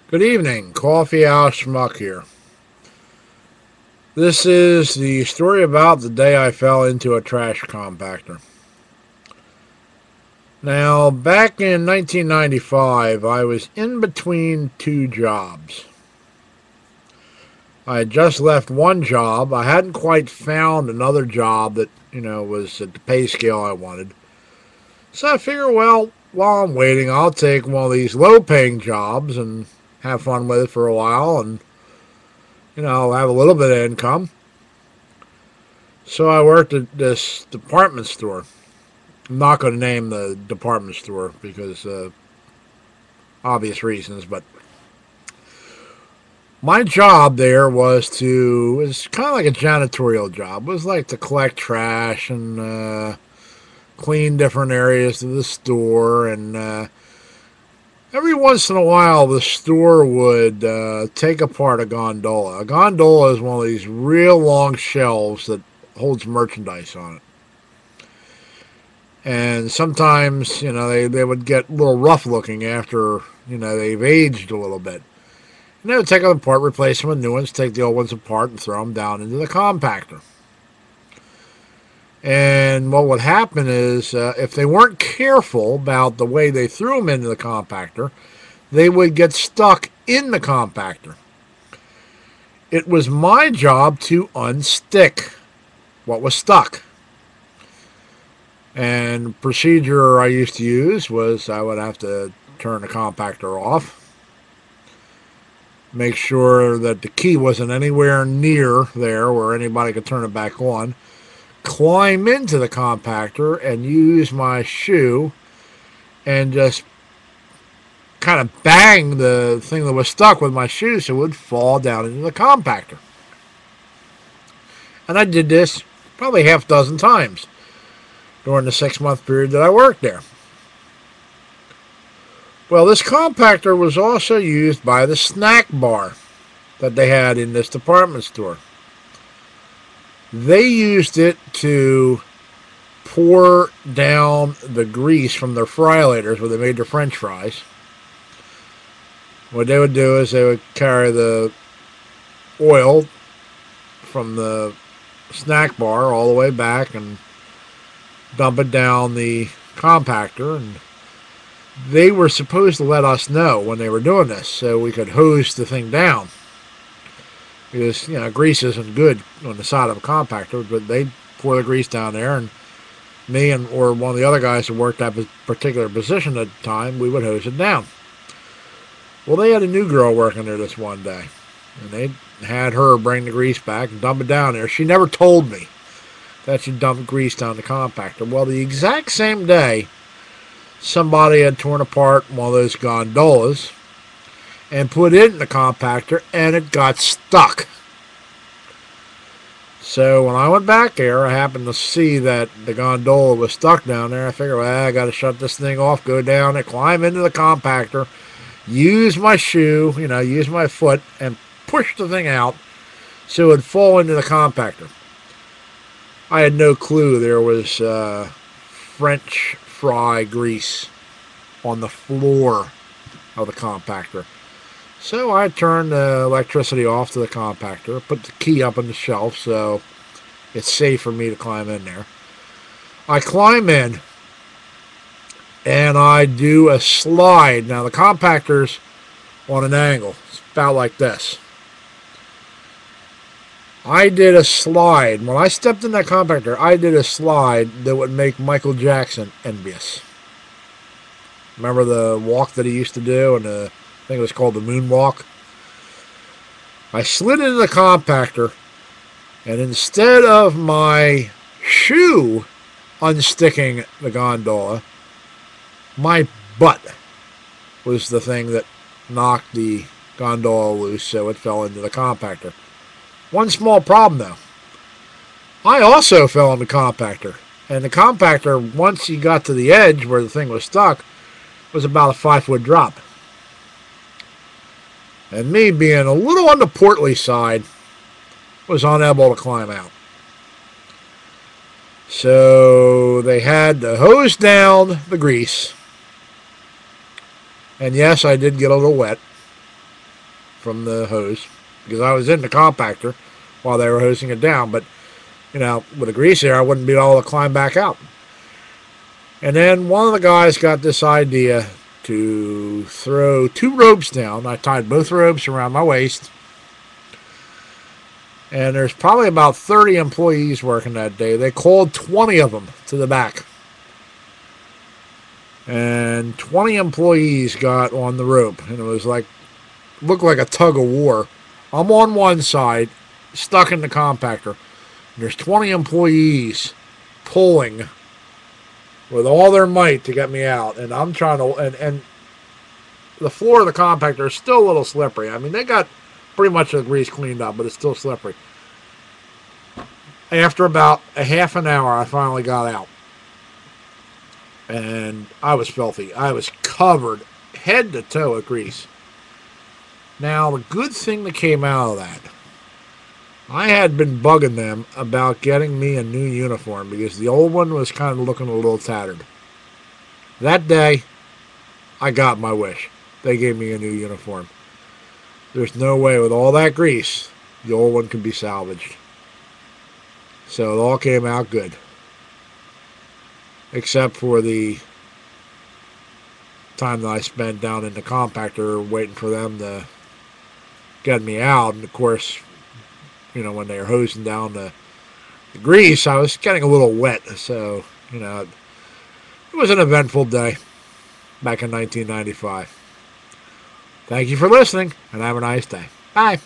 Good evening, Coffee House Schmuck here. This is the story about the day I fell into a trash compactor. Now, back in 1995, I was in between two jobs. I had just left one job. I hadn't quite found another job that, was at the pay scale I wanted. So I figured, well, while I'm waiting, I'll take one of these low-paying jobs and have fun with it for a while and, have a little bit of income. So I worked at this department store. I'm not going to name the department store because obvious reasons, but my job there was kind of like a janitorial job. It was like to collect trash and clean different areas of the store. And every once in a while, the store would take apart a gondola. A gondola is one of these real long shelves that holds merchandise on it. And sometimes, they would get a little rough looking after, they've aged a little bit. And they would take them apart, replace them with new ones, take the old ones apart, and throw them down into the compactor. And what would happen is, if they weren't careful about the way they threw them into the compactor, they would get stuck in the compactor. It was my job to unstick what was stuck. And the procedure I used to use was I would have to turn the compactor off, make sure that the key wasn't anywhere near there where anybody could turn it back on, climb into the compactor and use my shoe and just kind of bang the thing that was stuck with my shoe so it would fall down into the compactor. And I did this probably half a dozen times during the 6-month period that I worked there. Well, this compactor was also used by the snack bar that they had in this department store. They used it to pour down the grease from their fryalators where they made their French fries. What they would do is they would carry the oil from the snack bar all the way back and dump it down the compactor, and they were supposed to let us know when they were doing this so we could hose the thing down, because grease isn't good on the side of a compactor. But they'd pour the grease down there, and me and or one of the other guys who worked that particular position at the time, we would hose it down. Well, they had a new girl working there this one day, and they had her bring the grease back and dump it down there. She never told me that she dumped grease down the compactor. Well, the exact same day, somebody had torn apart one of those gondolas and put it in the compactor, and it got stuck. So when I went back there, I happened to see that the gondola was stuck down there. I figured, well, I got to shut this thing off, go down and climb into the compactor, use my shoe, use my foot, and push the thing out so it would fall into the compactor. I had no clue there was French fry grease on the floor of the compactor. So I turned the electricity off to the compactor, put the key up on the shelf so it's safe for me to climb in there. I climb in and I do a slide. Now the compactor's on an angle. It's about like this. I did a slide. When I stepped in that compactor, I did a slide that would make Michael Jackson envious. Remember the walk that he used to do? And I think it was called the moonwalk. I slid into the compactor, and instead of my shoe unsticking the gondola, my butt was the thing that knocked the gondola loose so it fell into the compactor. One small problem, though. I also fell in the compactor. And the compactor, once you got to the edge where the thing was stuck, was about a 5-foot drop. And me being a little on the portly side, was unable to climb out. So they had to hose down the grease. And yes, I did get a little wet. from the hose because I was in the compactor while they were hosing it down. But, you know, with the grease there, I wouldn't be able to climb back out. And then one of the guys got this idea to throw 2 ropes down. I tied both ropes around my waist. And there's probably about 30 employees working that day. They called 20 of them to the back. And 20 employees got on the rope. And it was like, looked like a tug of war. I'm on one side, stuck in the compactor. And there's 20 employees pulling with all their might to get me out. And I'm trying to, and the floor of the compactor is still a little slippery. I mean, they got pretty much the grease cleaned up, but it's still slippery. After about a half an hour, I finally got out. And I was filthy. I was covered head to toe with grease. Now, the good thing that came out of that, I had been bugging them about getting me a new uniform because the old one was kind of looking a little tattered. That day, I got my wish. They gave me a new uniform. There's no way with all that grease, the old one could be salvaged. So it all came out good. Except for the time that I spent down in the compactor waiting for them to get me out. And of course, you know, when they were hosing down the grease, I was getting a little wet. So, you know, it was an eventful day back in 1995. Thank you for listening, and have a nice day. Bye.